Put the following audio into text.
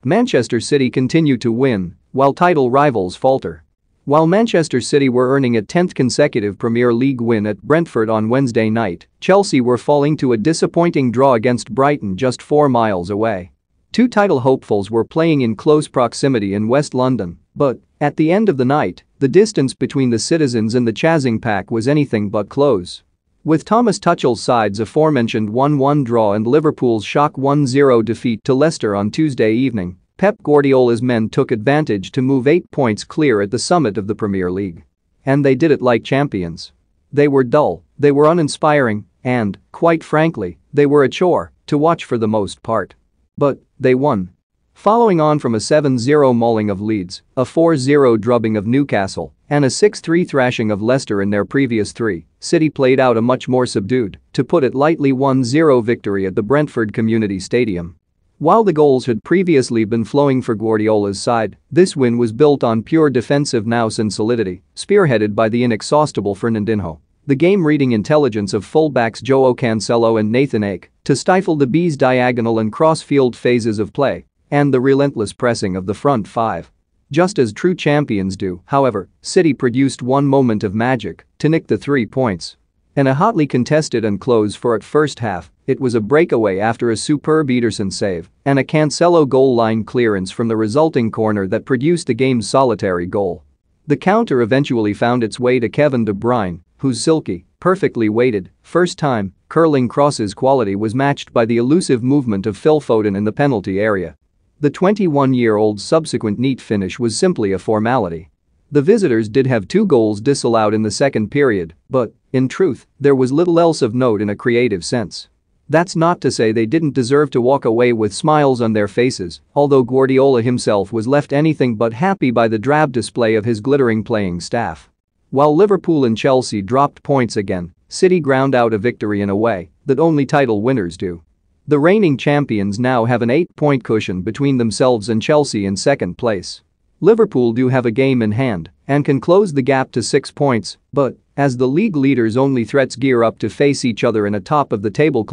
Manchester City continue to win, while title rivals falter. While Manchester City were earning a 10th consecutive Premier League win at Brentford on Wednesday night, Chelsea were falling to a disappointing draw against Brighton just 4 miles away. Two title hopefuls were playing in close proximity in West London, but, at the end of the night, the distance between the citizens and the chasing pack was anything but close. With Thomas Tuchel's side's aforementioned 1-1 draw and Liverpool's shock 1-0 defeat to Leicester on Tuesday evening, Pep Guardiola's men took advantage to move 8 points clear at the summit of the Premier League. And they did it like champions. They were dull, they were uninspiring, and, quite frankly, they were a chore to watch for the most part. But they won. Following on from a 7-0 mauling of Leeds, a 4-0 drubbing of Newcastle, and a 6-3 thrashing of Leicester in their previous three, City played out a much more subdued, to put it lightly, 1-0 victory at the Brentford Community Stadium. While the goals had previously been flowing for Guardiola's side, this win was built on pure defensive nous and solidity, spearheaded by the inexhaustible Fernandinho. The game-reading intelligence of fullbacks Joao Cancelo and Nathan Ake to stifle the Bees' diagonal and cross-field phases of play, and the relentless pressing of the front five. Just as true champions do, however, City produced one moment of magic to nick the 3 points. In a hotly contested and close-fought first half, it was a breakaway after a superb Ederson save and a Cancelo goal line clearance from the resulting corner that produced the game's solitary goal. The counter eventually found its way to Kevin De Bruyne, whose silky, perfectly weighted, first-time, curling crosses quality was matched by the elusive movement of Phil Foden in the penalty area. The 21-year-old's subsequent neat finish was simply a formality. The visitors did have 2 goals disallowed in the second period, but, in truth, there was little else of note in a creative sense. That's not to say they didn't deserve to walk away with smiles on their faces, although Guardiola himself was left anything but happy by the drab display of his glittering playing staff. While Liverpool and Chelsea dropped points again, City ground out a victory in a way that only title winners do. The reigning champions now have an 8-point cushion between themselves and Chelsea in second place. Liverpool do have a game in hand and can close the gap to 6 points, but, as the league leaders' only threats gear up to face each other in a top-of-the-table